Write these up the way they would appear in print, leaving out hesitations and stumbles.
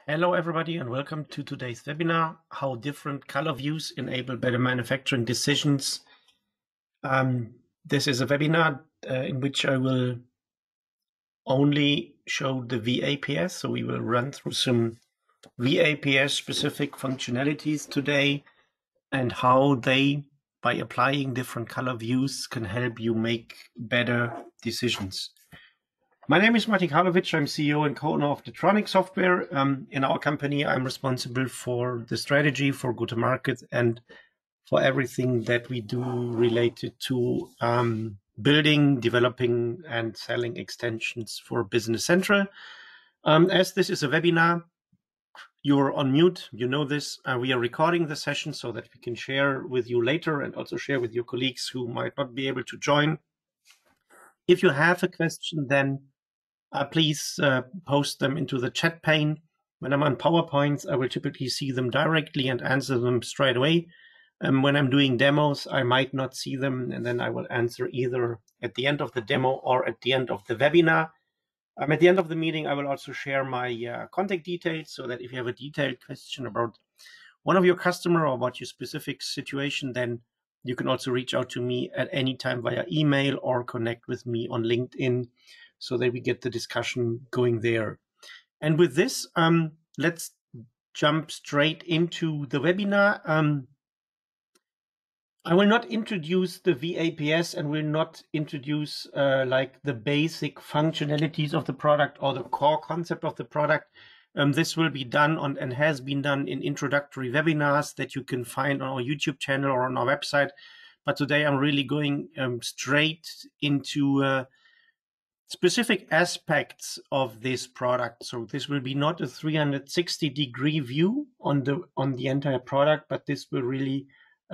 Hello everybody and welcome to today's webinar, How Different Color Views Enable Better Manufacturing Decisions. This is a webinar in which I will only show the VAPS, so we will run through some VAPS specific functionalities today and how they, by applying different color views, can help you make better decisions. My name is Martin Karlovic. I'm CEO and co-owner of NETRONIC software. In our company, I'm responsible for the strategy, for go-to-market, and for everything that we do related to building, developing, and selling extensions for Business Central. As this is a webinar, you're on mute. You know this. We are recording the session so that we can share with you later and also share with your colleagues who might not be able to join. If you have a question, then please post them into the chat pane. When I'm on PowerPoints, I will typically see them directly and answer them straight away. When I'm doing demos, I might not see them, and then I will answer either at the end of the demo or at the end of the webinar. At the end of the meeting, I will also share my contact details so that if you have a detailed question about one of your customer or about your specific situation, then you can also reach out to me at any time via email or connect with me on LinkedIn, so that we get the discussion going there. And with this, let's jump straight into the webinar. I will not introduce the VAPS and will not introduce like the basic functionalities of the product or the core concept of the product. This will be done on and has been done in introductory webinars that you can find on our YouTube channel or on our website. But today I'm really going straight into specific aspects of this product. So this will be not a 360-degree view on the entire product, but this will really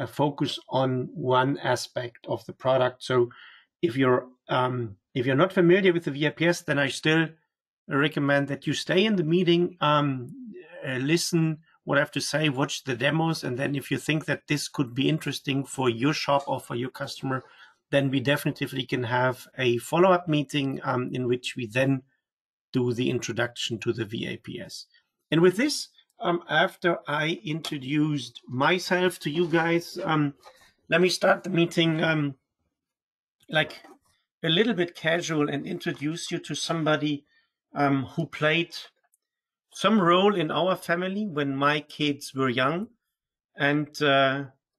focus on one aspect of the product. So if you're not familiar with the VAPS, then I still recommend that you stay in the meeting, listen what I have to say, watch the demos, and then if you think that this could be interesting for your shop or for your customer, then we definitely can have a follow-up meeting in which we then do the introduction to the VAPS. And with this, after I introduced myself to you guys, let me start the meeting like a little bit casual and introduce you to somebody who played some role in our family when my kids were young. And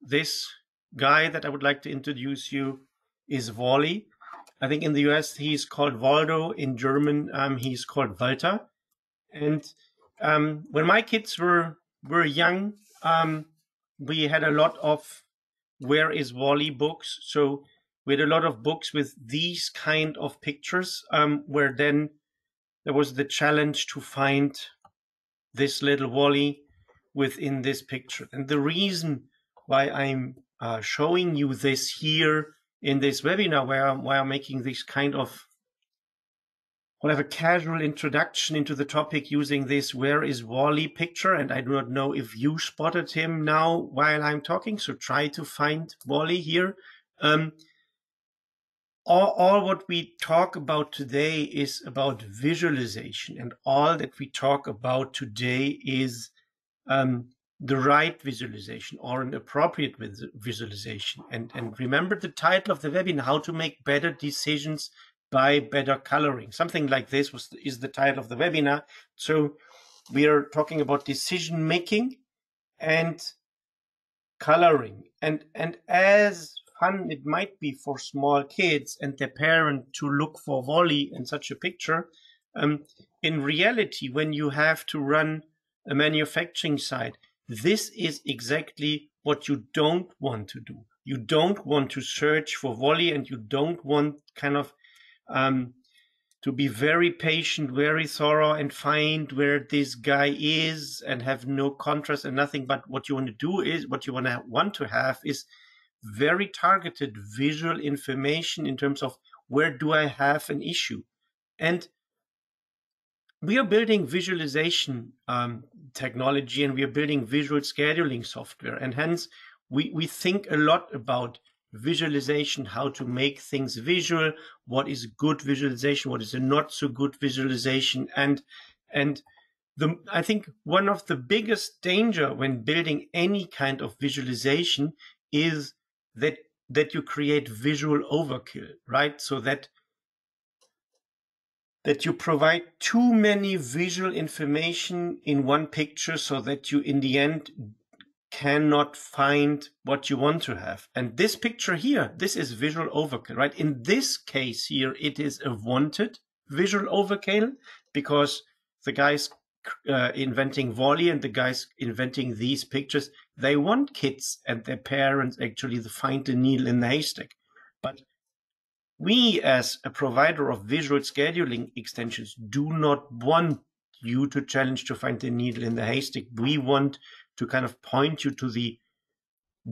this guy that I would like to introduce you is Wally. I think in the US he's called Waldo. In German he's called Walter. And when my kids were young, we had a lot of Where is Wally books. So we had a lot of books with these kind of pictures, where then there was the challenge to find this little Wally within this picture. And the reason why I'm showing you this here in this webinar, where I'm making this kind of whatever casual introduction into the topic using this Where is Wally picture, and I do not know if you spotted him now while I'm talking, so try to find Wally here. All what we talk about today is about visualization, and all that we talk about today is the right visualization or an appropriate visualization. And remember the title of the webinar, How to Make Better Decisions by Better Coloring. Something like this is the title of the webinar. So we are talking about decision making and coloring. And as fun it might be for small kids and their parent to look for Wally in such a picture, in reality, when you have to run a manufacturing site, this is exactly what you don't want to do. You don't want to search for Wally, and you don't want kind of to be very patient, very thorough, and find where this guy is and have no contrast and nothing. But what you want to do is, what you want to have is very targeted visual information in terms of where do I have an issue. And we are building visualization technology, and we are building visual scheduling software. And hence, we think a lot about visualization, how to make things visual, what is good visualization, what is a not so good visualization. And I think one of the biggest danger when building any kind of visualization is that you create visual overkill, right? So that you provide too many visual information in one picture so that you in the end cannot find what you want to have. And this picture here, this is visual overkill, right? In this case here, it is a wanted visual overkill because the guys inventing Wall-E and the guys inventing these pictures, they want kids and their parents actually to find the needle in the haystack. But we as a provider of visual scheduling extensions do not want you to challenge to find the needle in the haystack. We want to kind of point you to the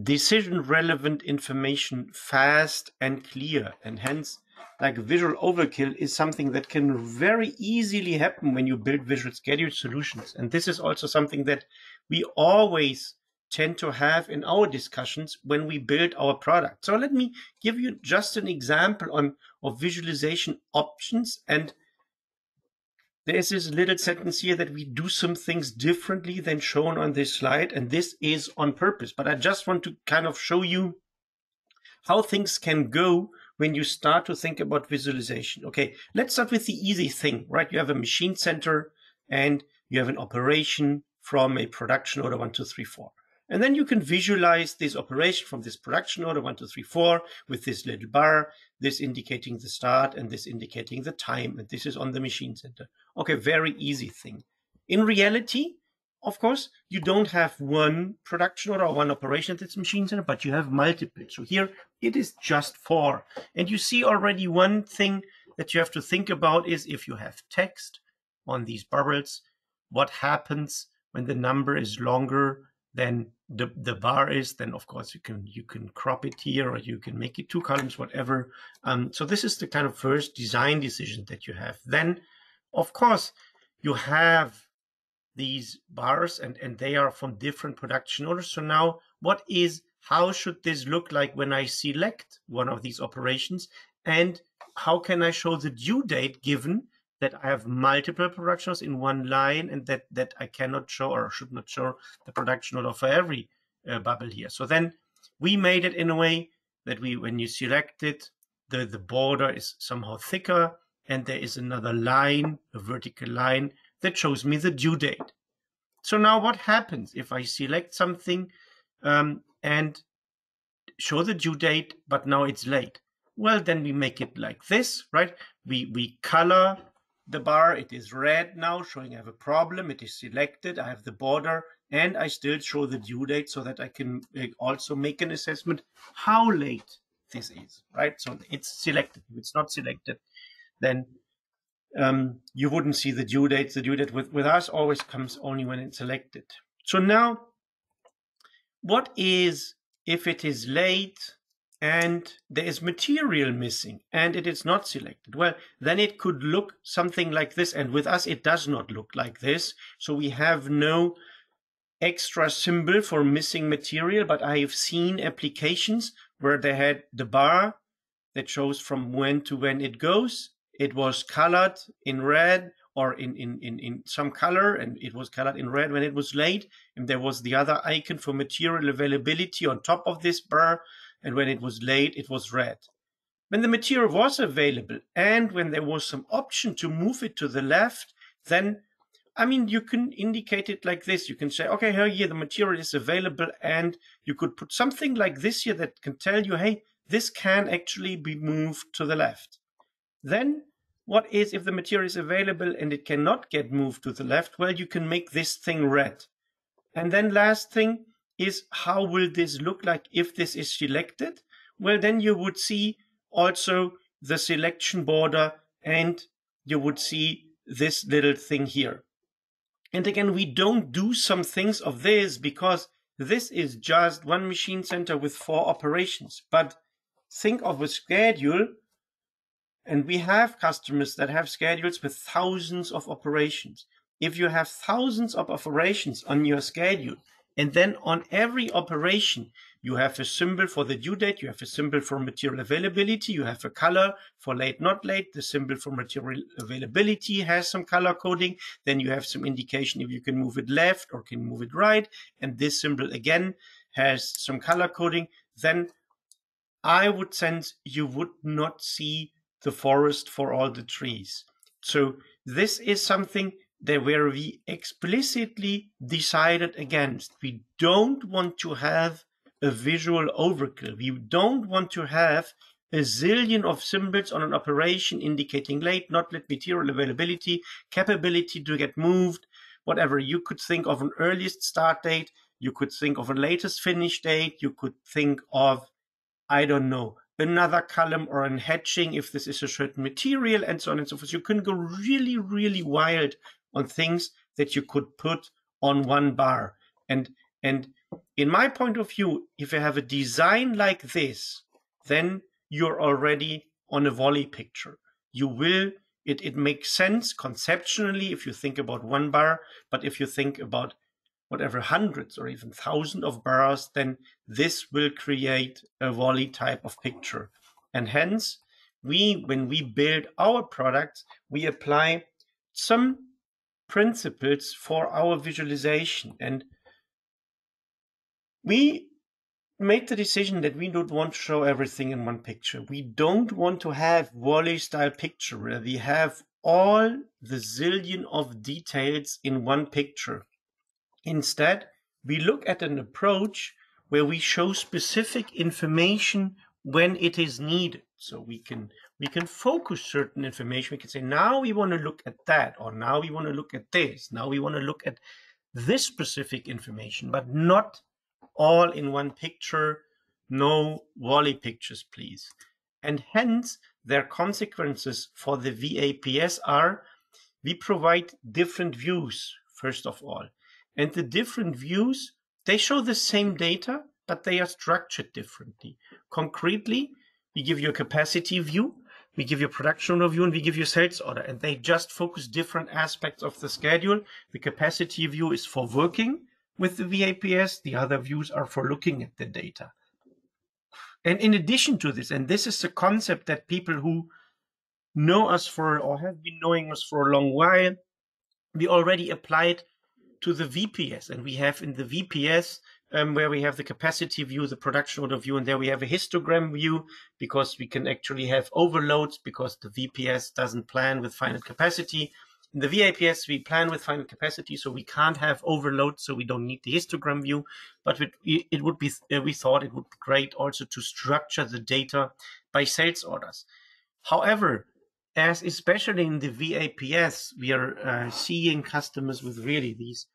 decision relevant information fast and clear, and hence like visual overkill is something that can very easily happen when you build visual schedule solutions. And this is also something that we always tend to have in our discussions when we build our product. So let me give you just an example of visualization options. And there's this little sentence here that we do some things differently than shown on this slide, and this is on purpose. But I just want to kind of show you how things can go when you start to think about visualization. Okay, let's start with the easy thing, right? You have a machine center and you have an operation from a production order 1, 2, 3, 4. And then you can visualize this operation from this production order 1, 2, 3, 4 with this little bar, this indicating the start and this indicating the time. And this is on the machine center. Okay, very easy thing. In reality, of course, you don't have one production order or one operation at this machine center, but you have multiple. So here it is just 4. And you see already one thing that you have to think about is if you have text on these bubbles, what happens when the number is longer than the bar is, then of course you can crop it here or you can make it 2 columns, whatever. So this is the kind of first design decision that you have. Then, of course, you have these bars and they are from different production orders. So now how should this look like when I select one of these operations, and how can I show the due date given that I have multiple production orders in one line and that I cannot show or should not show the production order for every bubble here. So then we made it in a way that when you select it, the border is somehow thicker and there is another line, a vertical line that shows me the due date. So now what happens if I select something and show the due date, but now it's late? Well, then we make it like this, right? We color the bar. It is red now, showing I have a problem. It is selected. I have the border, and I still show the due date so that I can also make an assessment how late this is, right? So it's selected. If it's not selected, then you wouldn't see the due date. The due date with us always comes only when it's selected. So now, what is if it is late and there is material missing and it is not selected? Well, then it could look something like this. And with us, it does not look like this. So we have no extra symbol for missing material, but I have seen applications where they had the bar that shows from when to when it goes. It was colored in red or in some color, and it was colored in red when it was late. And there was the other icon for material availability on top of this bar. And when it was late, it was red. When the material was available and when there was some option to move it to the left, then, I mean, you can indicate it like this. You can say, okay, here the material is available, and you could put something like this here that can tell you, hey, this can actually be moved to the left. Then what is if the material is available and it cannot get moved to the left? Well, you can make this thing red. And then last thing is, how will this look like if this is selected? Well, then you would see also the selection border, and you would see this little thing here. And again, we don't do some things of this because this is just one machine center with 4 operations. But think of a schedule, and we have customers that have schedules with thousands of operations. If you have thousands of operations on your schedule, and then on every operation, You have a symbol for the due date, you have a symbol for material availability, you have a color for late, not late. The symbol for material availability has some color coding. Then you have some indication if you can move it left or can move it right. And this symbol again has some color coding. Then I would sense you would not see the forest for all the trees. So this is something that where we explicitly decided against. We don't want to have a visual overkill. We don't want to have a zillion of symbols on an operation indicating late, not late, material availability, capability to get moved, whatever. You could think of an earliest start date. You could think of a latest finish date. You could think of, I don't know, another column or an hatching if this is a certain material and so on and so forth. You can go really, really wild on things that you could put on one bar. And in my point of view, if you have a design like this, then you're already on a volley picture. You will, it makes sense conceptually if you think about one bar, but if you think about whatever hundreds or even thousands of bars, then this will create a volley type of picture. And hence, when we build our products, we apply some principles for our visualization. And we made the decision that we don't want to show everything in one picture. We don't want to have volley style picture where we have all the zillion of details in one picture. Instead, we look at an approach where we show specific information when it is needed. So we can focus certain information. We can say, now we want to look at that, or now we want to look at this. Now we want to look at this specific information, but not all in one picture. No volley pictures, please. And hence, their consequences for the VAPS are, we provide different views, first of all. And the different views, they show the same data, but they are structured differently. Concretely, we give you a capacity view, we give you a production view, and we give you a sales order. And they just focus different aspects of the schedule. The capacity view is for working with the VAPS. The other views are for looking at the data. And in addition to this, and this is a concept that people who know us for, or have been knowing us for a long while, we already applied to the VPS. And we have in the VPS where we have the capacity view, the production order view, and there we have a histogram view, because we can actually have overloads because the VPS doesn't plan with finite capacity. In the VAPS, we plan with finite capacity, so we can't have overload, so we don't need the histogram view. But it would be, we thought it would be great also to structure the data by sales orders. However, as especially in the VAPS, we are seeing customers with really these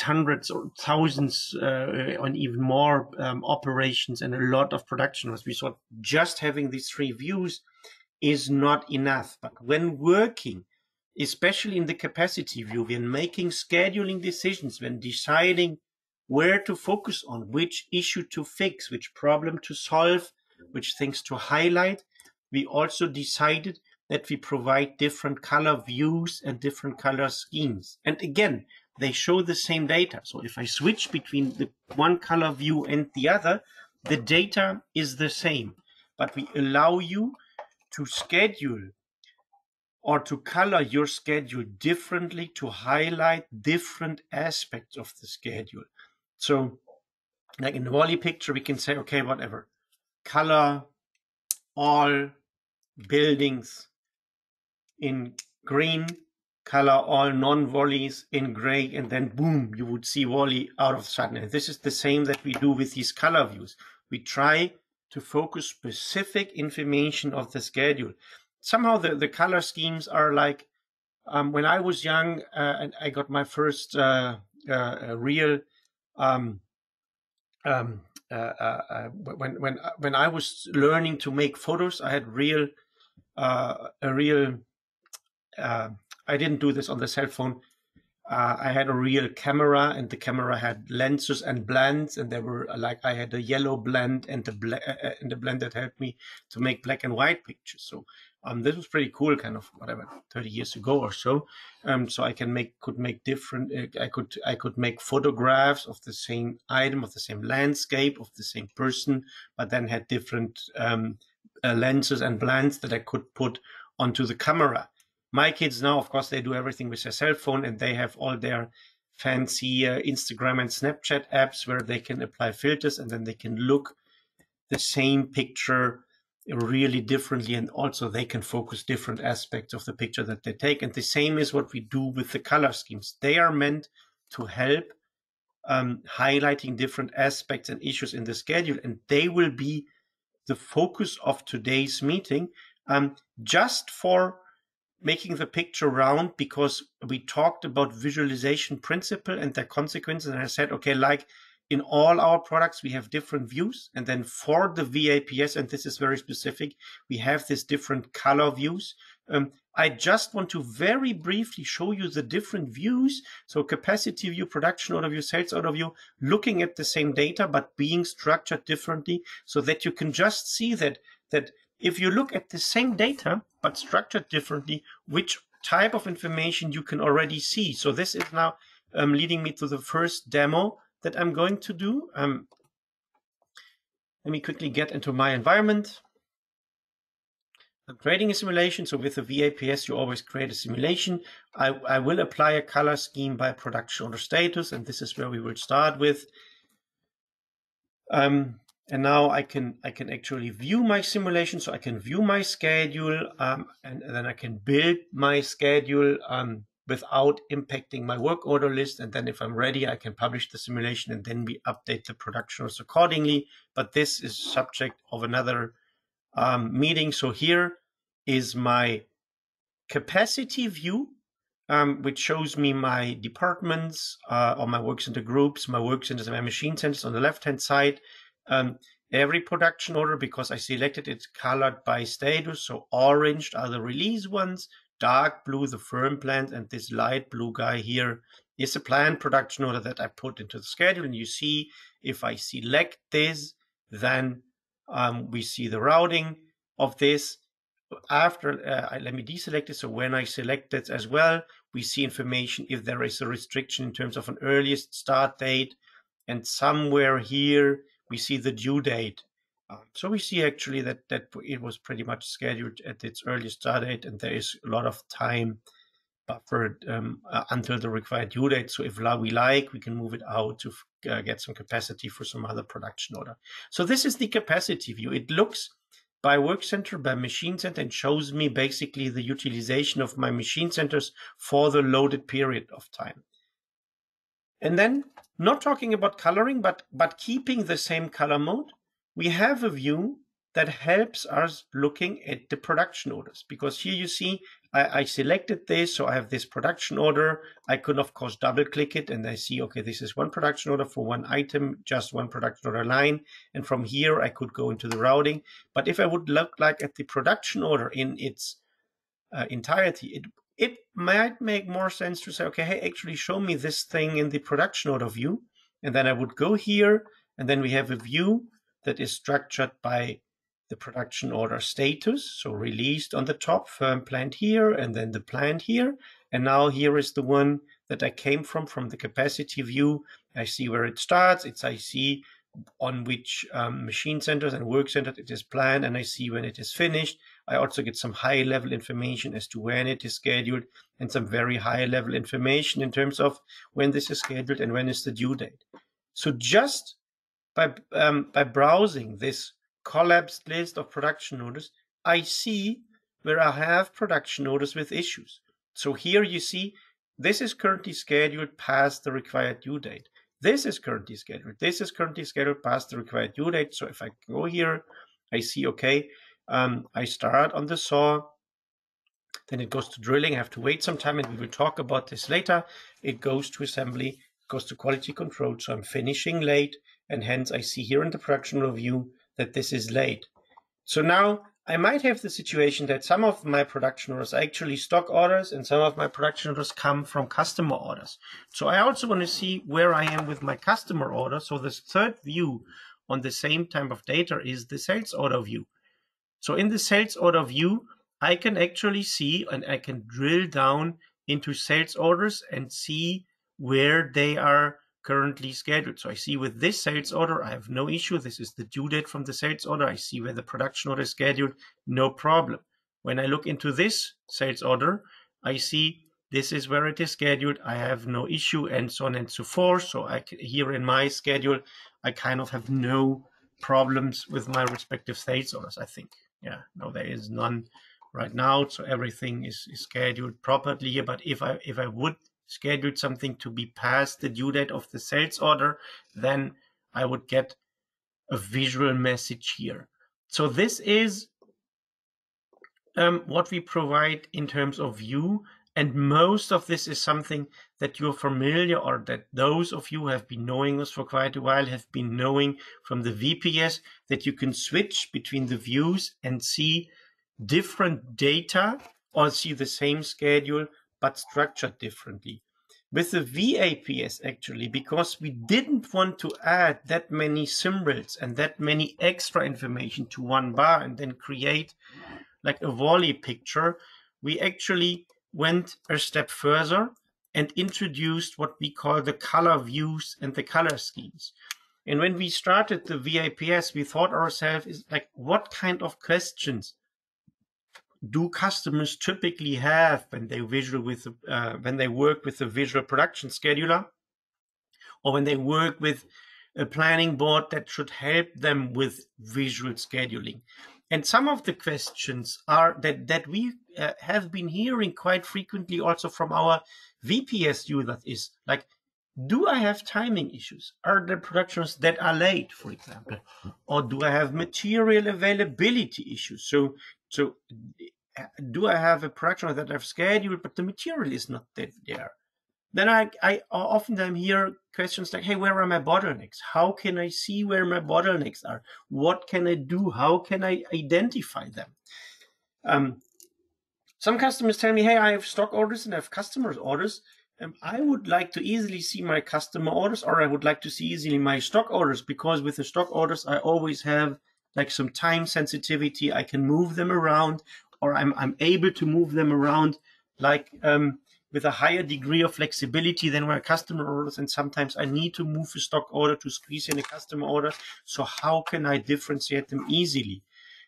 hundreds or thousands and even more operations and a lot of production. We thought just having these three views is not enough. But when working, especially in the capacity view, when making scheduling decisions, when deciding where to focus on, which issue to fix, which problem to solve, which things to highlight, we also decided that we provide different color views and different color schemes. And again, they show the same data. So if I switch between the one color view and the other, the data is the same. But we allow you to schedule or to color your schedule differently to highlight different aspects of the schedule. So like in the volley picture, we can say, okay, whatever, color all buildings in green, color all non-volleys in gray, and then boom, you would see volley out of the sudden. And this is the same that we do with these color views. We try to focus specific information of the schedule. Somehow the color schemes are like, when I was young and I got my first real, when I was learning to make photos, I had I didn't do this on the cell phone. I had a real camera, and the camera had lenses and blends, and there were like, I had a yellow blend and the blend that helped me to make black and white pictures. So This was pretty cool, kind of whatever 30 years ago or so. So I could make different. I could make photographs of the same item, of the same landscape, of the same person, but then had different lenses and blends that I could put onto the camera. My kids now, of course, they do everything with their cell phone, and they have all their fancy Instagram and Snapchat apps where they can apply filters, and then they can look the same picture really differently, and also they can focus different aspects of the picture that they take. And the same is what we do with the color schemes. They are meant to help highlighting different aspects and issues in the schedule, and they will be the focus of today's meeting, just for making the picture round, because we talked about visualization principle and their consequences. And I said, okay, like in all our products, we have different views. And then for the VAPS, and this is very specific, we have these different color views. I just want to very briefly show you the different views. So capacity view, production order view, sales order view, looking at the same data, but being structured differently, so that you can just see that if you look at the same data, but structured differently, which type of information you can already see. So this is now leading me to the first demo that I'm going to do. Let me quickly get into my environment. I'm creating a simulation. So with the VAPS, you always create a simulation. I will apply a color scheme by production order status, and this is where we will start with. And now I can actually view my simulation. So I can view my schedule, and then I can build my schedule without impacting my work order list. And then if I'm ready, I can publish the simulation, and then we update the production orders accordingly. But this is subject of another meeting. So here is my capacity view, which shows me my departments or my work center groups, my work centers and my machine centers on the left-hand side. Every production order, because I selected it's colored by status. So orange are the release ones, dark blue the firm plans, and this light blue guy here is a planned production order that I put into the schedule. And you see, if I select this, then we see the routing of this. After let me deselect it. So when I select it as well, we see information if there is a restriction in terms of an earliest start date, and somewhere here we see the due date. So we see actually that it was pretty much scheduled at its earliest start date, and there is a lot of time buffered until the required due date. So if we like, we can move it out to get some capacity for some other production order. So this is the capacity view. It looks by work center, by machine center, and shows me basically the utilization of my machine centers for the loaded period of time. And then, not talking about coloring, but keeping the same color mode, we have a view that helps us looking at the production orders. Because here you see, I selected this, so I have this production order. I could, of course, double click it, and I see, okay, this is one production order for one item, just one production order line. And from here, I could go into the routing. But if I would look like at the production order in its entirety, it might make more sense to say, okay, hey, actually show me this thing in the production order view. And then I would go here, and then we have a view that is structured by the production order status. So released on the top, firm planned here, and then the planned here. And now here is the one that I came from the capacity view. I see where it starts. I see on which machine centers and work centers it is planned, and I see when it is finished. I also get some high-level information as to when it is scheduled, and some very high-level information in terms of when this is scheduled and when is the due date. So just by browsing this collapsed list of production orders, I see where I have production orders with issues. So here you see this is currently scheduled past the required due date. This is currently scheduled. This is currently scheduled past the required due date. So if I go here, I see, okay, I start on the saw, then it goes to drilling. I have to wait some time, and we will talk about this later. It goes to assembly, it goes to quality control. So I'm finishing late, and hence I see here in the production review that this is late. So now I might have the situation that some of my production orders are actually stock orders, and some of my production orders come from customer orders. So I also want to see where I am with my customer order. So this third view on the same type of data is the sales order view. So in the sales order view, I can actually see, and I can drill down into sales orders and see where they are currently scheduled. So I see with this sales order, I have no issue. This is the due date from the sales order. I see where the production order is scheduled, no problem. When I look into this sales order, I see this is where it is scheduled. I have no issue, and so on and so forth. So here in my schedule, I kind of have no problems with my respective sales orders, I think. Yeah, no, there is none right now. So everything is scheduled properly here. But if I would schedule something to be past the due date of the sales order, then I would get a visual message here. So this is what we provide in terms of view. And most of this is something that you're familiar, or that those of you who have been knowing us for quite a while have been knowing from the VPS, that you can switch between the views and see different data, or see the same schedule but structured differently. With the VAPS, actually, because we didn't want to add that many symbols and that many extra information to one bar and then create like a volley picture, we actually went a step further and introduced what we call the color views and the color schemes. And when we started the VAPS, we thought ourselves, is like, what kind of questions do customers typically have when they when they work with a visual production scheduler, or when they work with a planning board that should help them with visual scheduling? And some of the questions are that we have been hearing quite frequently also from our VPS users is like, do I have timing issues? Are there productions that are late, for example? Or do I have material availability issues? So do I have a production that I've scheduled, but the material is not there? Then I often hear questions like, hey, where are my bottlenecks? How can I see where my bottlenecks are? What can I do? How can I identify them? Some customers tell me, hey, I have stock orders and I have customers' orders. I would like to easily see my customer orders, or I would like to see easily my stock orders, because with the stock orders, I always have like some time sensitivity. I can move them around, or I'm able to move them around like with a higher degree of flexibility than my customer orders. And sometimes I need to move a stock order to squeeze in a customer order. So how can I differentiate them easily?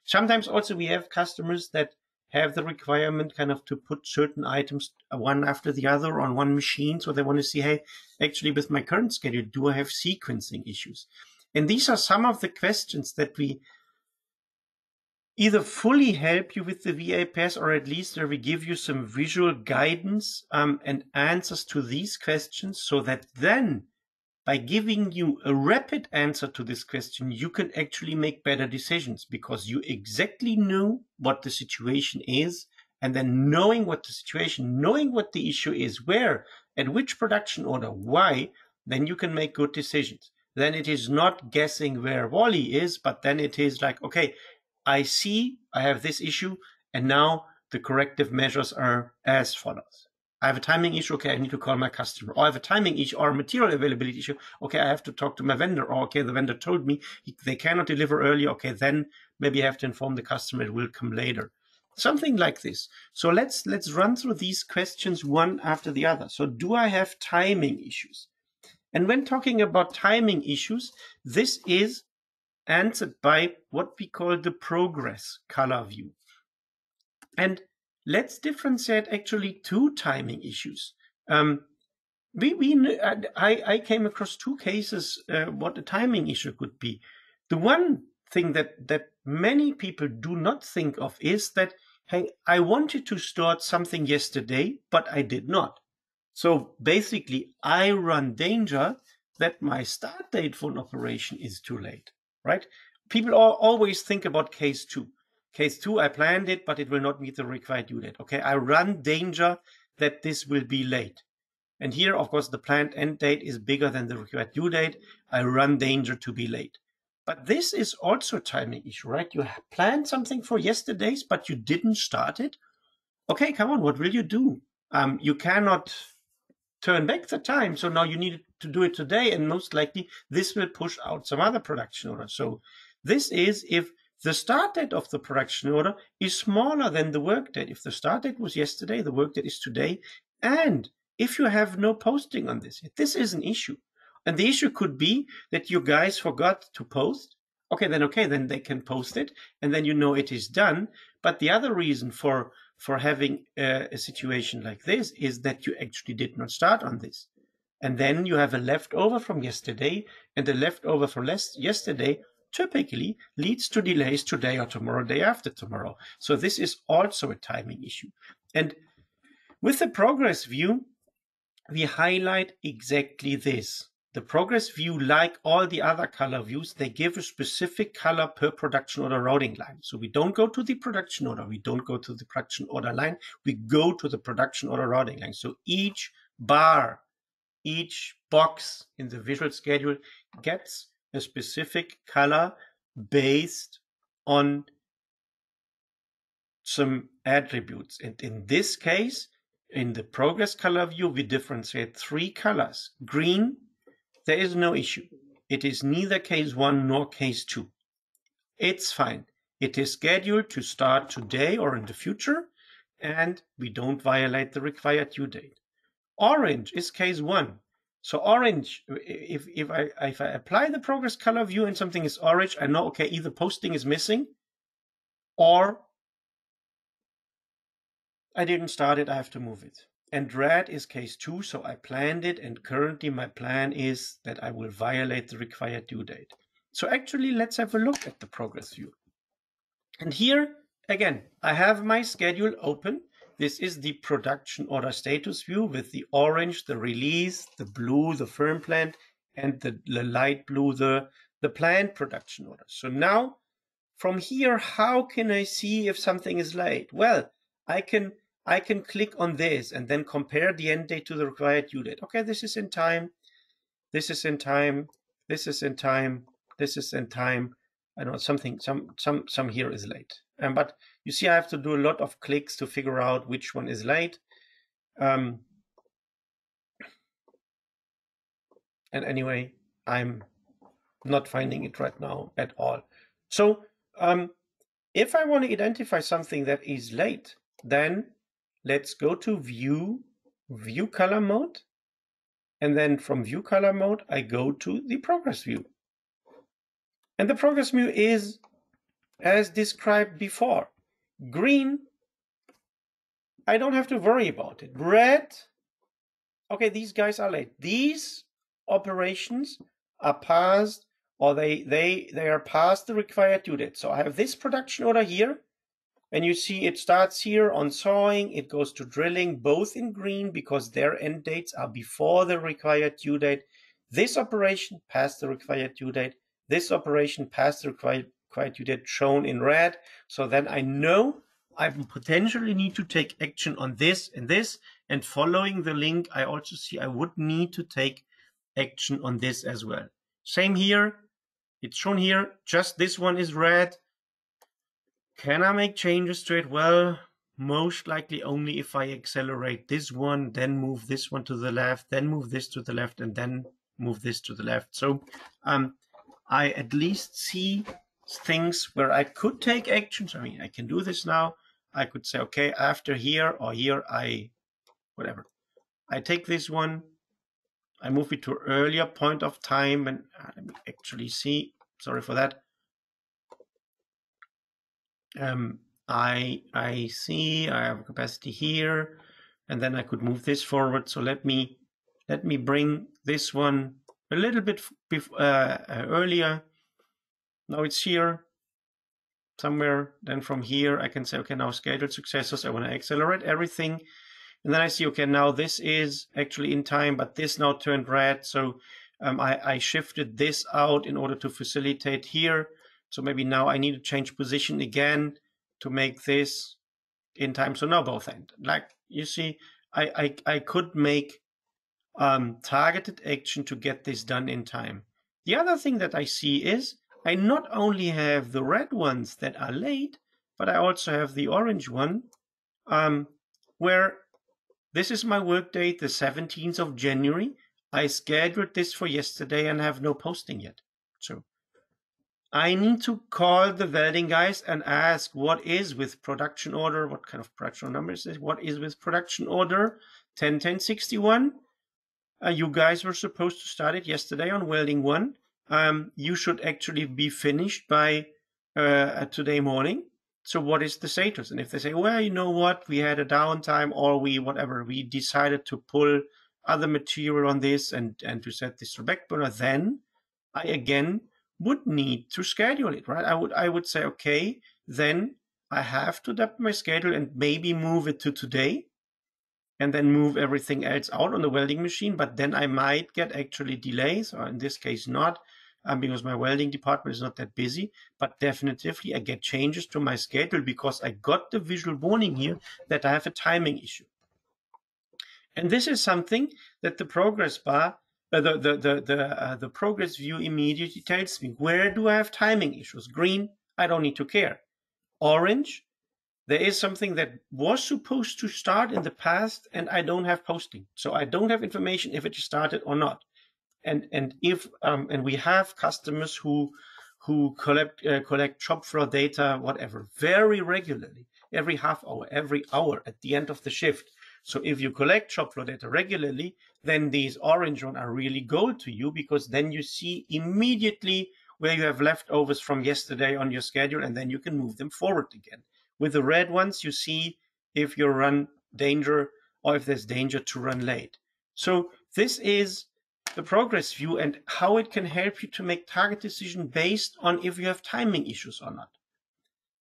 Sometimes also we have customers that have the requirement kind of to put certain items one after the other on one machine. So they want to see, hey, actually with my current schedule, do I have sequencing issues? And these are some of the questions that we either fully help you with the VAPS, or at least where we give you some visual guidance and answers to these questions, so that then by giving you a rapid answer to this question, you can actually make better decisions, because you exactly know what the situation is. And then knowing what the situation, knowing what the issue is, where, at which production order, why, then you can make good decisions. Then it is not guessing where Wally is, but then it is like, okay, I see I have this issue, and now the corrective measures are as follows. I have a timing issue. Okay, I need to call my customer. Or I have a timing issue or a material availability issue. Okay, I have to talk to my vendor. Or okay, the vendor told me they cannot deliver early. Okay, then maybe I have to inform the customer it will come later. Something like this. So let's run through these questions one after the other. So do I have timing issues? And when talking about timing issues, this is answered by what we call the progress color view. And let's differentiate actually two timing issues. I came across two cases what a timing issue could be. The one thing that many people do not think of is that, hey, I wanted to start something yesterday, but I did not. So basically, I run danger that my start date for an operation is too late, right? People always think about case two. Case two, I planned it, but it will not meet the required due date. Okay, I run danger that this will be late. And here, of course, the planned end date is bigger than the required due date. I run danger to be late. But this is also a timing issue, right? You planned something for yesterday's, but you didn't start it. Okay, come on, what will you do? You cannot turn back the time, so now you need to do it today, and most likely this will push out some other production order. So this is if the start date of the production order is smaller than the work date. If the start date was yesterday, the work date is today. And if you have no posting on this, this is an issue. And the issue could be that you guys forgot to post. Okay, then they can post it, and then you know it is done. But the other reason for having a situation like this is that you actually did not start on this. And then you have a leftover from yesterday, and the leftover from yesterday typically leads to delays today or tomorrow, day after tomorrow. So this is also a timing issue. And with the progress view, we highlight exactly this. The progress view, like all the other color views, they give a specific color per production order routing line. So we don't go to the production order, we don't go to the production order line, we go to the production order routing line. So each bar, each box in the visual schedule gets a specific color based on some attributes. And in this case, in the progress color view, we differentiate 3 colors. Green, there is no issue. It is neither case 1 nor case 2. It's fine. It is scheduled to start today or in the future, and we don't violate the required due date. Orange is case 1. So orange, if I apply the progress color view and something is orange, I know, okay, either posting is missing or I didn't start it, I have to move it. And red is case 2, so I planned it, and currently my plan is that I will violate the required due date. So actually, let's have a look at the progress view. And here, again, I have my schedule open. This is the production order status view with the orange, the release, the blue, the firm planned, and the light blue, the planned production order. So now, from here, how can I see if something is late? Well, I can click on this and then compare the end date to the required due date. Okay, this is in time, this is in time, this is in time, this is in time. I don't know, some here is late. But you see, I have to do a lot of clicks to figure out which one is late. And anyway, I'm not finding it right now at all. So if I want to identify something that is late, then let's go to view color mode. And then from view color mode, I go to the progress view. And the progress view is as described before. Green, I don't have to worry about it. Red, okay, these guys are late. These operations are past, or they are past the required due date. So I have this production order here, and you see it starts here on sawing, it goes to drilling, both in green because their end dates are before the required due date. This operation passed the required due date. This operation passed the required due date, shown in red. So then I know I potentially need to take action on this and this. And following the link, I also see I would need to take action on this as well. Same here. It's shown here. Just this one is red. Can I make changes to it? Well, most likely only if I accelerate this one, then move this one to the left, then move this to the left, and then move this to the left. So I at least see things where I could take actions. I mean, I can do this now. I could say, okay, after here or here, whatever. I take this one, I move it to an earlier point of time, and let me actually see, sorry for that. I see I have a capacity here, and then I could move this forward. So let me bring this one a little bit earlier. Now it's here somewhere. Then from here I can say, okay, now scheduled successors. I want to accelerate everything, and then I see, okay, now this is actually in time, but this now turned red. So I shifted this out in order to facilitate here. So maybe now I need to change position again to make this in time. So now both end. Like you see, I could make targeted action to get this done in time. The other thing that I see is I not only have the red ones that are late, but I also have the orange one where this is my work date, the 17th of January. I scheduled this for yesterday and have no posting yet. So I need to call the welding guys and ask what is with production order, what kind of production number is this? What is with production order 101061? You guys were supposed to start it yesterday on welding 1. You should actually be finished by today morning. So what is the status? And if they say, well, you know what, we had a downtime, or we decided to pull other material on this and to set this to back burner, then I again would need to schedule it, right? I would say, okay, then I have to adapt my schedule and maybe move it to today, and then move everything else out on the welding machine. But then I might get actually delays, or in this case not, because my welding department is not that busy. But definitively I get changes to my schedule because I got the visual warning here that I have a timing issue. And this is something that the progress bar, the progress view immediately tells me. Where do I have timing issues? Green, I don't need to care. Orange, there is something that was supposed to start in the past and I don't have posting. So I don't have information if it started or not. And if and we have customers who collect shop floor data, whatever, very regularly, every half hour, every hour at the end of the shift. So if you collect shop floor data regularly, then these orange ones are really gold to you, because then you see immediately where you have leftovers from yesterday on your schedule, and then you can move them forward again. With the red ones, you see if you run danger or if there's danger to run late. So this is the progress view and how it can help you to make target decision based on if you have timing issues or not.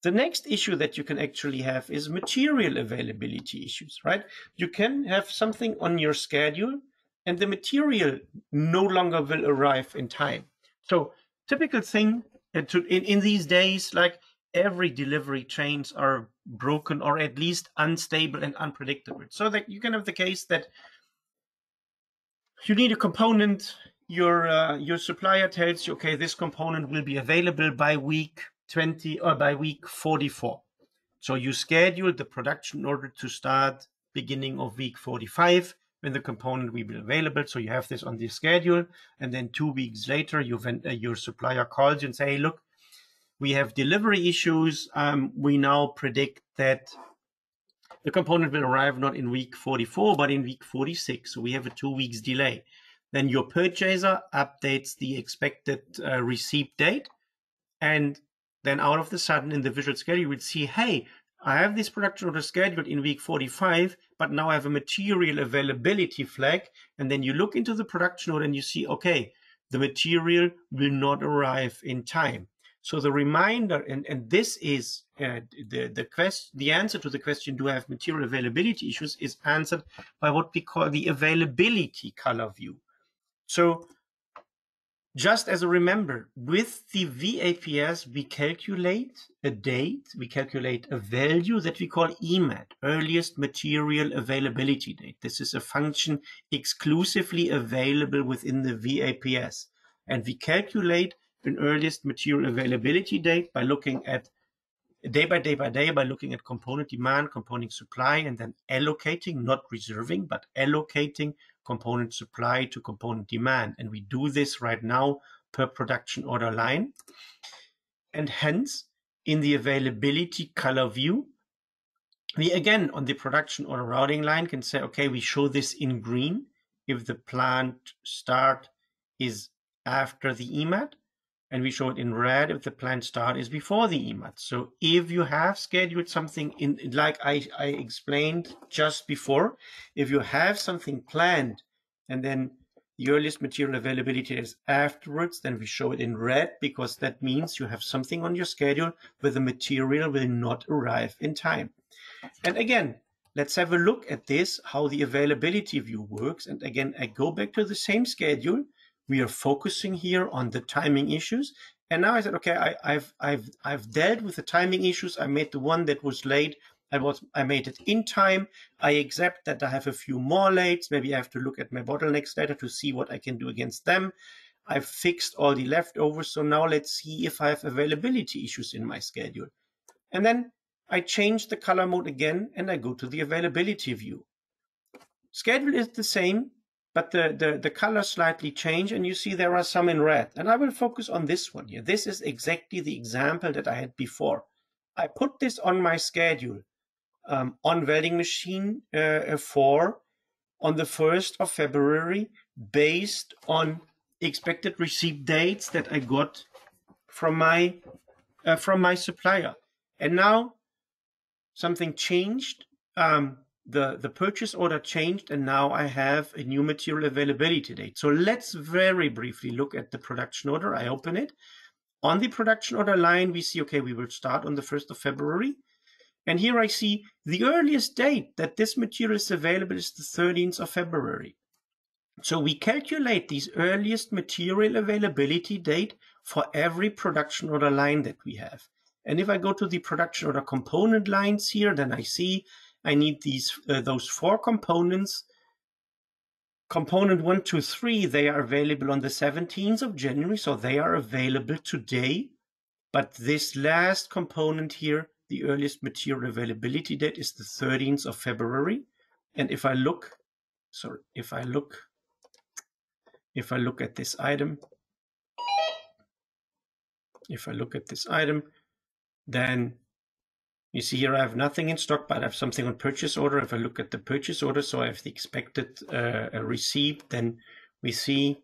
The next issue that you can actually have is material availability issues, right? You can have something on your schedule and the material no longer will arrive in time. So typical thing in these days, like every delivery chains are broken or at least unstable and unpredictable. So that you can have the case that you need a component, your supplier tells you, okay, this component will be available by week 20 or by week 44. So you schedule the production order to start beginning of week 45 when the component will be available. So you have this on the schedule, and then 2 weeks later, your supplier calls you and say, hey, look, we have delivery issues. We now predict that the component will arrive not in week 44, but in week 46. So we have a 2 weeks delay. Then your purchaser updates the expected receipt date. And then out of the sudden in the visual schedule, you would see, hey, I have this production order scheduled in week 45, but now I have a material availability flag. And then you look into the production order and you see, okay, the material will not arrive in time. So the reminder, and this is the answer to the question, do I have material availability issues, is answered by what we call the availability color view. So just as a remember, with the VAPS, we calculate a date, we calculate a value that we call EMAT, earliest material availability date. This is a function exclusively available within the VAPS. And we calculate an earliest material availability date by looking at day by day by looking at component demand, component supply, and then allocating, not reserving, but allocating component supply to component demand. And we do this right now per production order line. And hence, in the availability color view, we again, on the production order routing line, can say, okay, we show this in green if the plant start is after the EMAT, and we show it in red if the plant start is before the EMAT. So if you have scheduled something in, like I explained just before, if you have something planned and then the earliest material availability is afterwards, then we show it in red, because that means you have something on your schedule where the material will not arrive in time. And again, let's have a look at this, how the availability view works. And again, I go back to the same schedule. We are focusing here on the timing issues. And now I said, okay, I've dealt with the timing issues. I made the one that was late. I made it in time. I accept that I have a few more lates. Maybe I have to look at my bottlenecks data to see what I can do against them. I've fixed all the leftovers. So now let's see if I have availability issues in my schedule. And then I change the color mode again and I go to the availability view. Schedule is the same, but the colors slightly change, and you see there are some in red. And I will focus on this one here. This is exactly the example that I had before. I put this on my schedule on welding machine 4 on the 1st of February based on expected receipt dates that I got from my supplier. And now something changed. The purchase order changed, and now I have a new material availability date. So let's very briefly look at the production order. I open it. On the production order line, we see, okay, we will start on the 1st of February. And here I see the earliest date that this material is available is the 13th of February. So we calculate this earliest material availability date for every production order line that we have. And if I go to the production order component lines here, then I see I need those 4 components. Component 1, 2, 3, they are available on the 17th of January, so they are available today. But this last component here, the earliest material availability date is the 13th of February. And if I look at this item, then you see here I have nothing in stock, but I have something on purchase order. If I look at the purchase order, so I have the expected receipt, then we see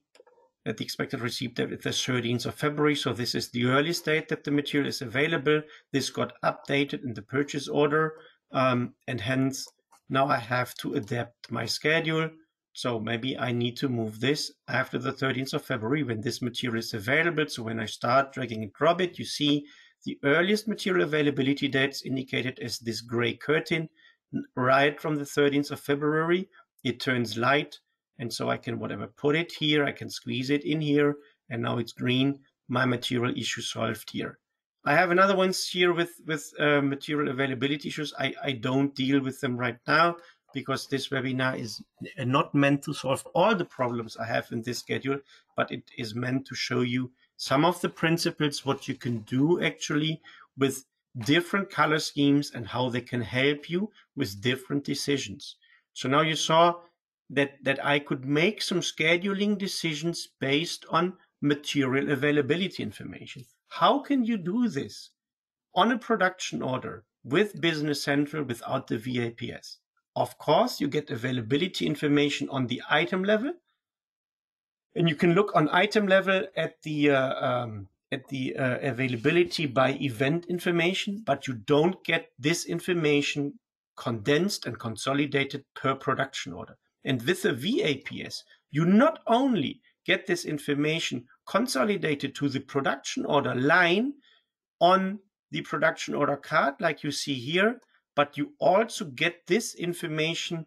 that the expected receipt date is the 13th of February. So this is the earliest date that the material is available. This got updated in the purchase order, and hence now I have to adapt my schedule. So maybe I need to move this after the 13th of February when this material is available. So when I start dragging and drop it, you see the earliest material availability dates indicated as this gray curtain right from the 13th of February. It turns light, and so I can put it here, I can squeeze it in here, and now it's green. My material issue solved here. I have another ones here with material availability issues. I don't deal with them right now because this webinar is not meant to solve all the problems I have in this schedule, but it is meant to show you some of the principles, what you can do actually with different color schemes and how they can help you with different decisions. So now you saw that I could make some scheduling decisions based on material availability information. How can you do this on a production order with Business Central without the VAPS? Of course, you get availability information on the item level, and you can look on item level at the availability by event information, but you don't get this information condensed and consolidated per production order. And with the VAPS, you not only get this information consolidated to the production order line on the production order card, like you see here, but you also get this information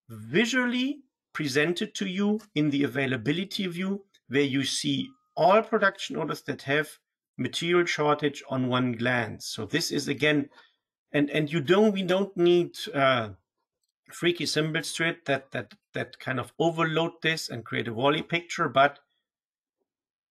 visually presented to you in the availability view, where you see all production orders that have material shortage on one glance. So this is again, and we don't need freaky symbols to it that kind of overload this and create a Wall-E picture, but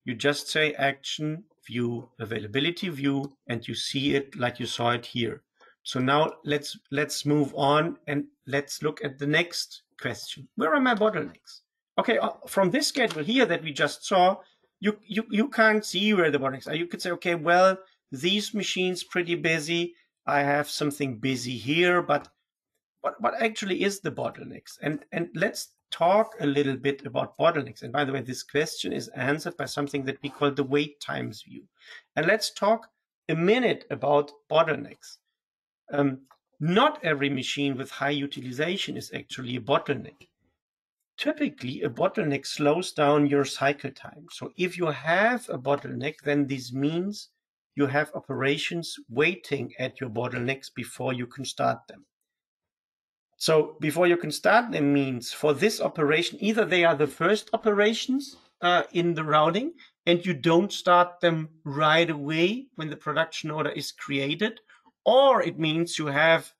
you just say action view, availability view, and you see it like you saw it here. So now let's move on and let's look at the next question. Where are my bottlenecks? Okay, from this schedule here that we just saw, you can't see where the bottlenecks are. You could say, okay, well, these machines pretty busy. I have something busy here, but what actually is the bottlenecks? And let's talk a little bit about bottlenecks. And by the way, this question is answered by something that we call the wait times view. And let's talk a minute about bottlenecks. Not every machine with high utilization is actually a bottleneck. Typically, a bottleneck slows down your cycle time. So if you have a bottleneck, then this means you have operations waiting at your bottlenecks before you can start them. So before you can start them means for this operation, either they are the first operations in the routing and you don't start them right away when the production order is created, or it means you have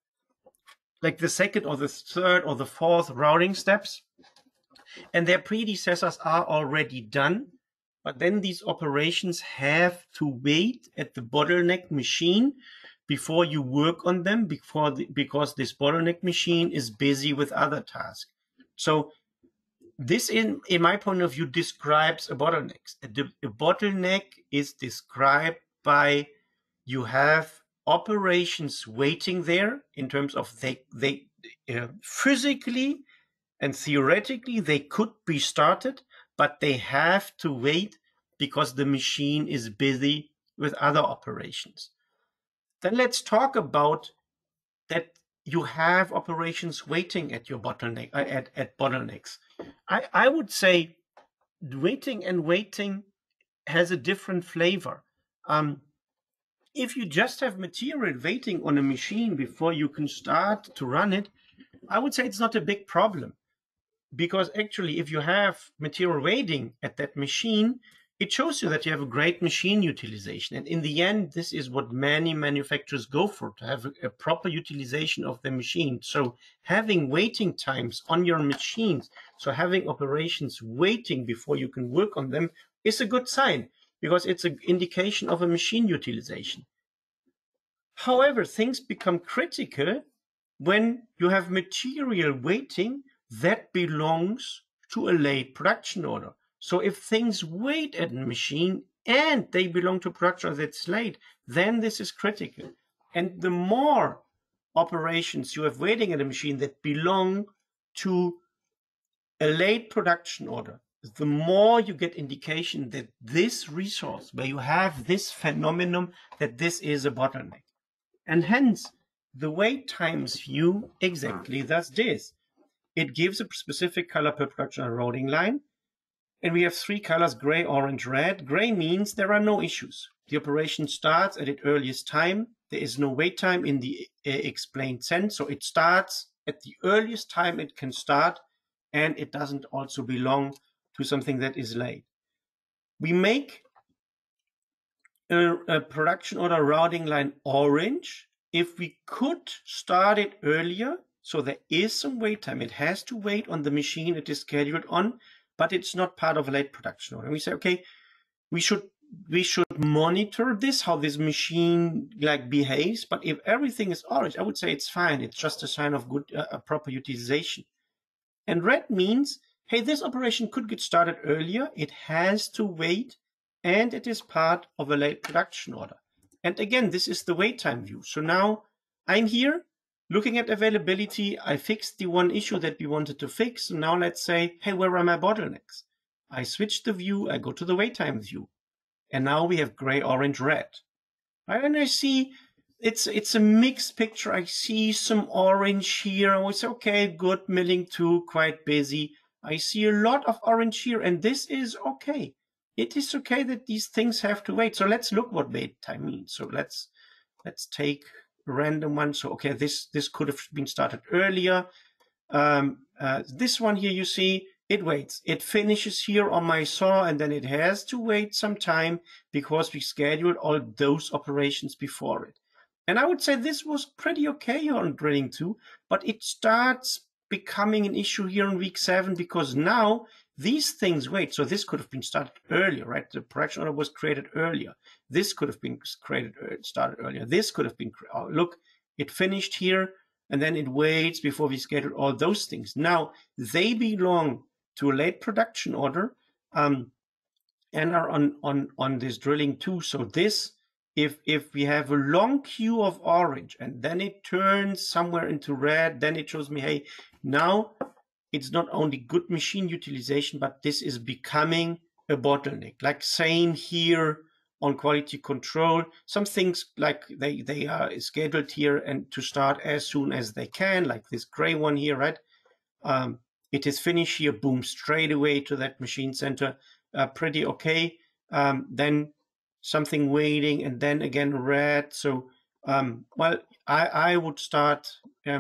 like the second or the third or the fourth routing steps and their predecessors are already done, but then these operations have to wait at the bottleneck machine before you work on them, because this bottleneck machine is busy with other tasks. So This, in my point of view, describes a bottleneck. A bottleneck is described by you have operations waiting there in terms of they physically and theoretically they could be started, but they have to wait because the machine is busy with other operations. Then let's talk about that you have operations waiting at your bottleneck, at bottlenecks. I would say waiting has a different flavor. If you just have material waiting on a machine before you can start to run it, I would say it's not a big problem. Because actually, if you have material waiting at that machine, it shows you that you have a great machine utilization. And in the end, this is what many manufacturers go for, to have a proper utilization of the machine. So having waiting times on your machines, so having operations waiting before you can work on them, is a good sign, because it's an indication of a machine utilization. However, things become critical when you have material waiting that belongs to a late production order. So if things wait at a machine and they belong to production order that's late, then this is critical. And the more operations you have waiting at a machine that belong to a late production order, the more you get indication that this resource, where you have this phenomenon, that this is a bottleneck. And hence, the wait times view exactly does this. It gives a specific color per production routing line. And we have three colors, gray, orange, red. Gray means there are no issues. The operation starts at its earliest time. There is no wait time in the explained sense. So it starts at the earliest time it can start, and it doesn't also belong to something that is late. We make a production order routing line orange if we could start it earlier. So there is some wait time. It has to wait on the machine it is scheduled on, but it's not part of a late production order. And we say, okay, we should monitor this, how this machine behaves. But if everything is orange, I would say it's fine. It's just a sign of good, proper utilization. And red means, hey, this operation could get started earlier. It has to wait, and it is part of a late production order. And again, this is the wait time view. So now I'm here looking at availability. I fixed the one issue that we wanted to fix. So now let's say, hey, where are my bottlenecks? I switch the view. I go to the wait time view. And now we have gray, orange, red. Right? And I see it's a mixed picture. I see some orange here. I say, okay, good, milling too, quite busy. I see a lot of orange here, and this is okay. It is okay that these things have to wait. So let's look what wait time means. So let's take a random one. So okay, this could have been started earlier. This one here, you see, it waits. It finishes here on my saw, and then it has to wait some time because we scheduled all those operations before it. And I would say this was pretty okay on drilling 2, but it starts becoming an issue here in week 7 because now these things wait. So this could have been started earlier, right? The production order was created earlier. This could have been started earlier. This could have been, look, it finished here, and then it waits before we schedule all those things. Now, they belong to a late production order and are on this drilling 2. So this, if we have a long queue of orange and then it turns somewhere into red, then it shows me, hey, now it's not only good machine utilization, but this is becoming a bottleneck. Like same here on quality control. Some things like they are scheduled here and to start as soon as they can, like this gray one here, right? It is finished here, boom, straight away to that machine center. Pretty okay. Then something waiting, and then again red. So, well, I would start,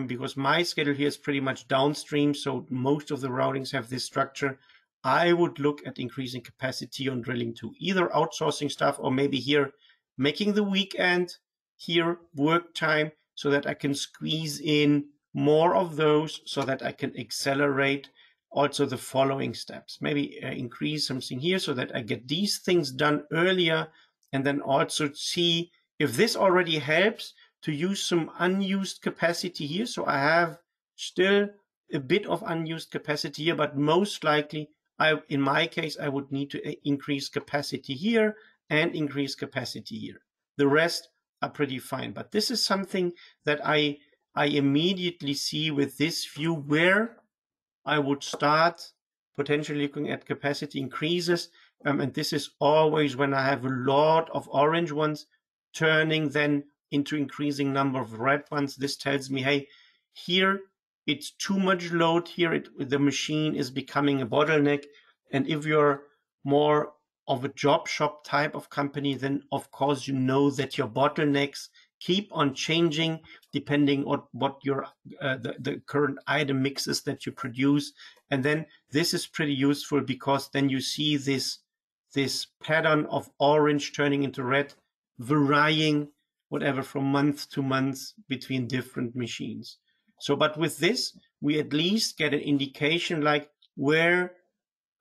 because my schedule here is pretty much downstream, so most of the routings have this structure. I would look at increasing capacity on drilling 2, either outsourcing stuff or maybe here making the weekend here work time so that I can squeeze in more of those so that I can accelerate also the following steps. Maybe increase something here so that I get these things done earlier, and then also see if this already helps to use some unused capacity here. So I have still a bit of unused capacity here, but most likely, in my case, I would need to increase capacity here and increase capacity here. The rest are pretty fine, but this is something that I immediately see with this view where I would start potentially looking at capacity increases. And this is always when I have a lot of orange ones turning then into increasing number of red ones. This tells me, hey, here it's too much load here. The machine is becoming a bottleneck. And if you're more of a job shop type of company, then of course you know that your bottlenecks keep on changing depending on what your the current item mixes that you produce. And then this is pretty useful because then you see this pattern of orange turning into red, varying whatever from month to month between different machines. So, but with this, we at least get an indication like where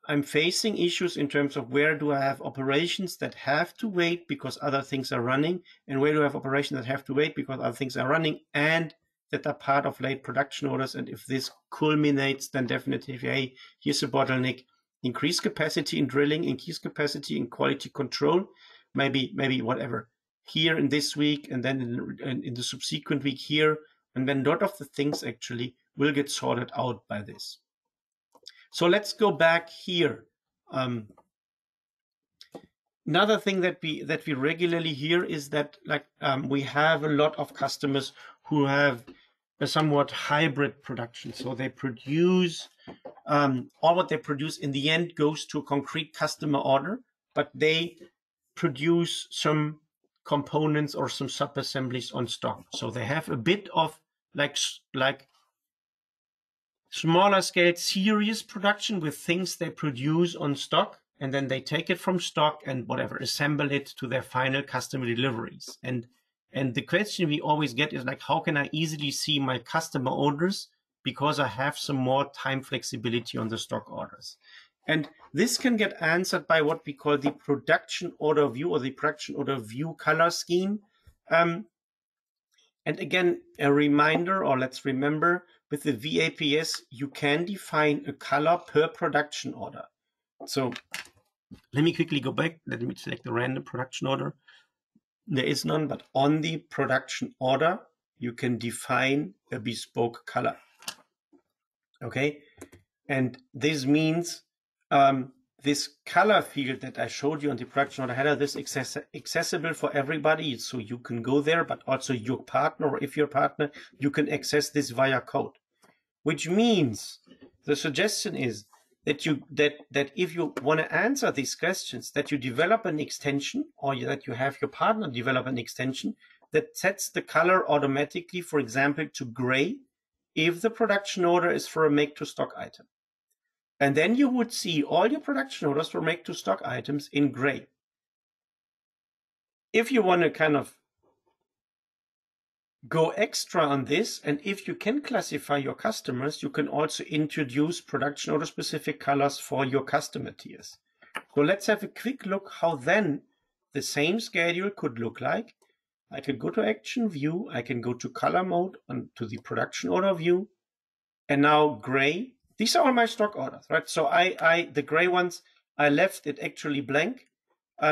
I'm facing issues in terms of where do I have operations that have to wait because other things are running, and where do I have operations that have to wait because other things are running and that are part of late production orders. And if this culminates, then definitely, hey, here's a bottleneck. Increase capacity in drilling, increase capacity in quality control, maybe whatever. Here in this week, and then in the subsequent week here, and then a lot of the things actually will get sorted out by this. So let's go back here. Another thing that we regularly hear is that we have a lot of customers who have a somewhat hybrid production. So they produce, all what they produce in the end goes to a concrete customer order, but they produce some components or some sub-assemblies on stock. So they have a bit of like smaller scale series production with things they produce on stock, and then they take it from stock and whatever, assemble it to their final customer deliveries. And the question we always get is like, how can I easily see my customer orders because I have some more time flexibility on the stock orders? And this can get answered by what we call the production order view or the production order view color scheme. And again, a reminder, or let's remember, with the VAPS, you can define a color per production order. So let me quickly go back. Let me select the random production order. There is none, but on the production order, you can define a bespoke color. Okay, and this means this color field that I showed you on the production order header, this is accessible for everybody, so you can go there, but also your partner, or if your partner, you can access this via code. Which means the suggestion is that that if you want to answer these questions, that you develop an extension, or that you have your partner develop an extension that sets the color automatically, for example, to gray, if the production order is for a make-to-stock item. And then you would see all your production orders for make-to-stock items in gray. If you want to kind of go extra on this, and if you can classify your customers, you can also introduce production order specific colors for your customer tiers. So let's have a quick look how then the same schedule could look like. I can go to action view, I can go to color mode and to the production order view, and now gray. These are all my stock orders, right? So the gray ones, I left it actually blank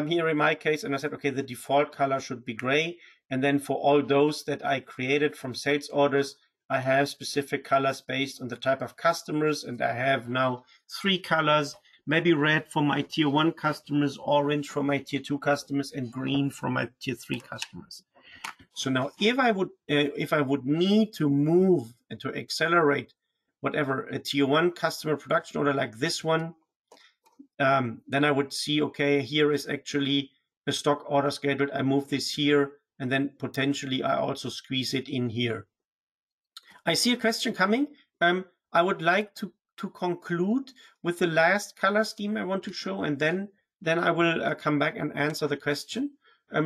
here in my case, and I said, okay, the default color should be gray. And then for all those that I created from sales orders, I have specific colors based on the type of customers. And I have now 3 colors, maybe red for my tier 1 customers, orange for my tier 2 customers, and green for my tier 3 customers. So now if I would need to move and to accelerate whatever a tier 1 customer production order like this one, then I would see, okay, here is actually a stock order scheduled. I move this here, and then potentially I also squeeze it in here. I see a question coming. I would like to conclude with the last color scheme I want to show, and then I will come back and answer the question.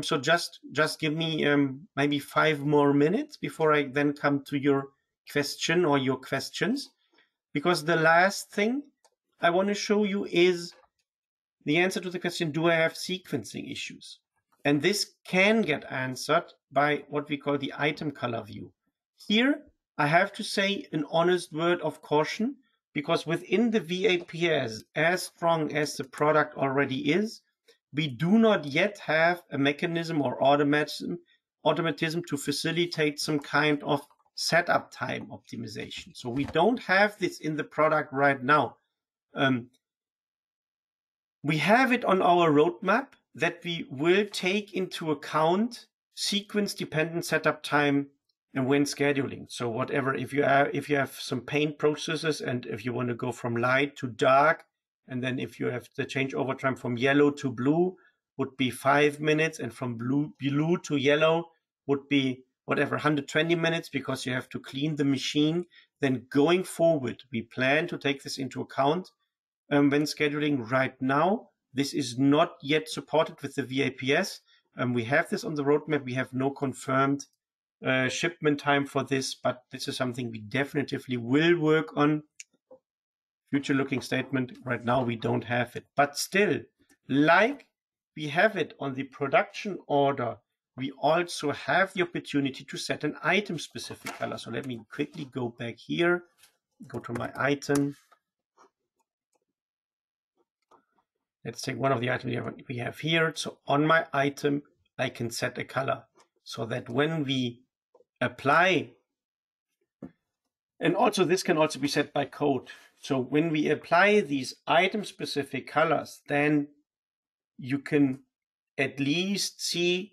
So just give me maybe 5 more minutes before I then come to your question or your questions, because the last thing I want to show you is the answer to the question, do I have sequencing issues? And this can get answered by what we call the item color view. Here, I have to say an honest word of caution, because within the VAPS, as strong as the product already is, we do not yet have a mechanism or automatism to facilitate some kind of setup time optimization. So we don't have this in the product right now. We have it on our roadmap that we will take into account sequence-dependent setup time and when scheduling. So whatever, if you have some paint processes, and if you want to go from light to dark, and then if you have the changeover time from yellow to blue would be 5 minutes, and from blue to yellow would be whatever 120 minutes, because you have to clean the machine. Then going forward, we plan to take this into account when scheduling. Right now, this is not yet supported with the VAPS. We have this on the roadmap. We have no confirmed shipment time for this, but this is something we definitively will work on. Future looking statement. Right now, we don't have it, but still, like we have it on the production order, we also have the opportunity to set an item specific color. So let me quickly go back here, go to my item. Let's take one of the items we have here. So on my item, I can set a color so that when we apply, and also this can also be set by code. So when we apply these item-specific colors, then you can at least see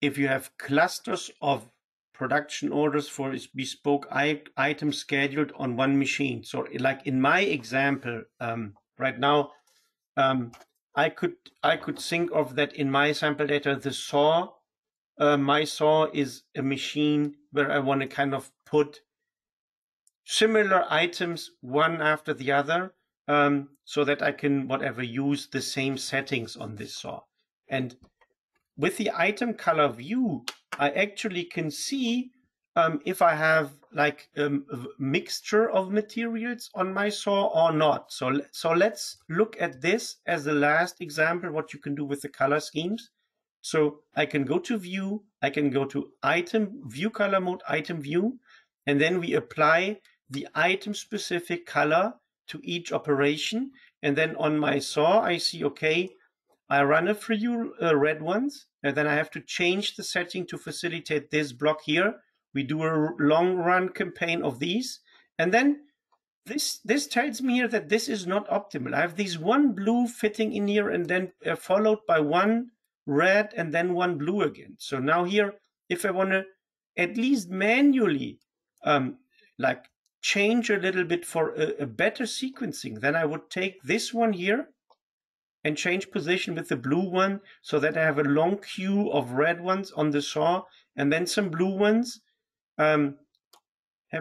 if you have clusters of production orders for bespoke items scheduled on one machine. So like in my example, right now, I could think of that in my sample data, the saw, my saw is a machine where I want to kind of put similar items one after the other, so that I can use the same settings on this saw. And with the item color view, I actually can see if I have like a mixture of materials on my saw or not. So let's look at this as the last example, what you can do with the color schemes. So I can go to view, I can go to item, view color mode, item view, and then we apply the item specific color to each operation. And then on my saw, I see, okay, I run a few red ones, and then I have to change the setting to facilitate this block here. We do a long run campaign of these, and then this tells me here that this is not optimal. I have these one blue fitting in here, and then followed by one red, and then one blue again. So now here, if I want to at least manually like change a little bit for a better sequencing, then I would take this one here and change position with the blue one, so that I have a long queue of red ones on the saw, and then some blue ones, have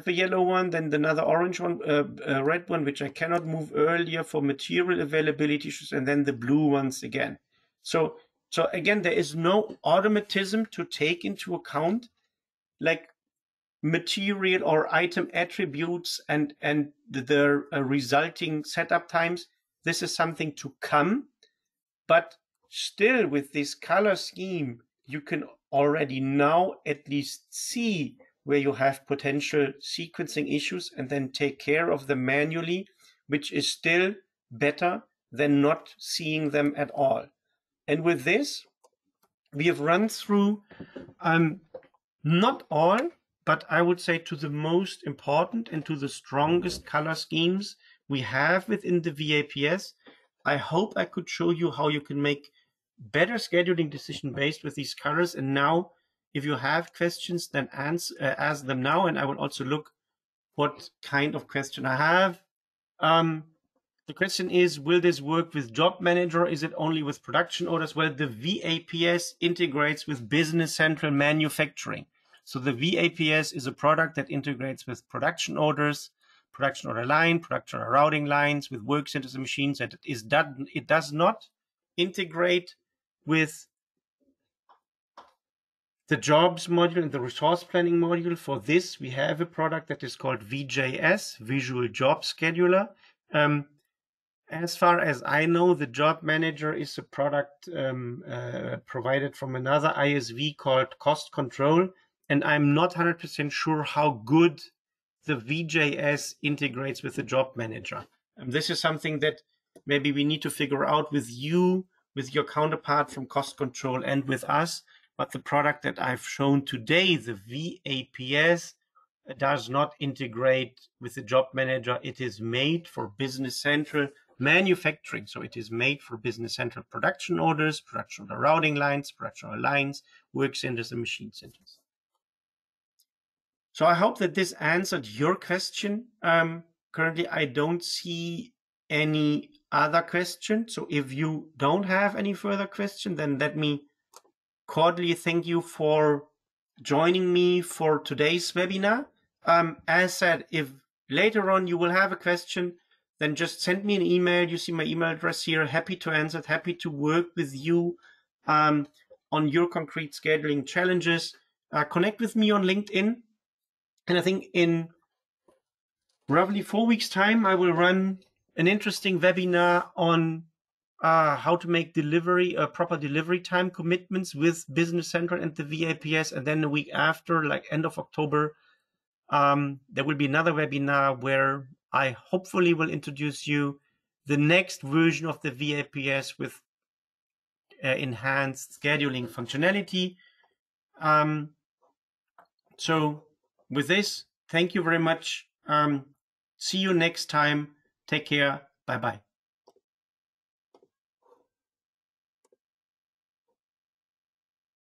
a yellow one, then another orange one, a red one, which I cannot move earlier for material availability issues, and then the blue ones again. So again, there is no automatism to take into account, like material or item attributes and the resulting setup times. This is something to come, but still with this color scheme, you can already now at least see where you have potential sequencing issues and then take care of them manually, which is still better than not seeing them at all. And with this, we have run through not all, but I would say to the most important and to the strongest color schemes we have within the VAPS. I hope I could show you how you can make better scheduling decision based with these colors. And now, if you have questions, then ask them now. And I will also look what kind of question I have. The question is, will this work with Job Manager? Is it only with production orders? Well, the VAPS integrates with Business Central Manufacturing. So the VAPS is a product that integrates with production orders, production order line, production order routing lines, with work centers and machines. And it does not integrate with the jobs module and the resource planning module. For this, we have a product that is called VJS, Visual Job Scheduler. As far as I know, the Job Manager is a product provided from another ISV called Cost Control. and I'm not 100% sure how good the VJS integrates with the job manager. This is something that maybe we need to figure out with you, with your counterpart from cost control, and with us. But the product that I've shown today, the VAPS, does not integrate with the job manager. It is made for Business Central manufacturing. So it is made for Business Central production orders, production order routing lines, production order lines, work centers, and machine centers. So I hope that this answered your question. Currently, I don't see any other question. So if you don't have any further question, then let me cordially thank you for joining me for today's webinar. As said, if later on you will have a question, then just send me an email. You see my email address here. Happy to answer it. Happy to work with you on your concrete scheduling challenges. Connect with me on LinkedIn. And I think in roughly 4 weeks' time, I will run an interesting webinar on how to make proper delivery time commitments with Business Central and the VAPS. And then the week after, like end of October, there will be another webinar where I hopefully will introduce you the next version of the VAPS with enhanced scheduling functionality. So with this, thank you very much. See you next time. Take care. Bye-bye.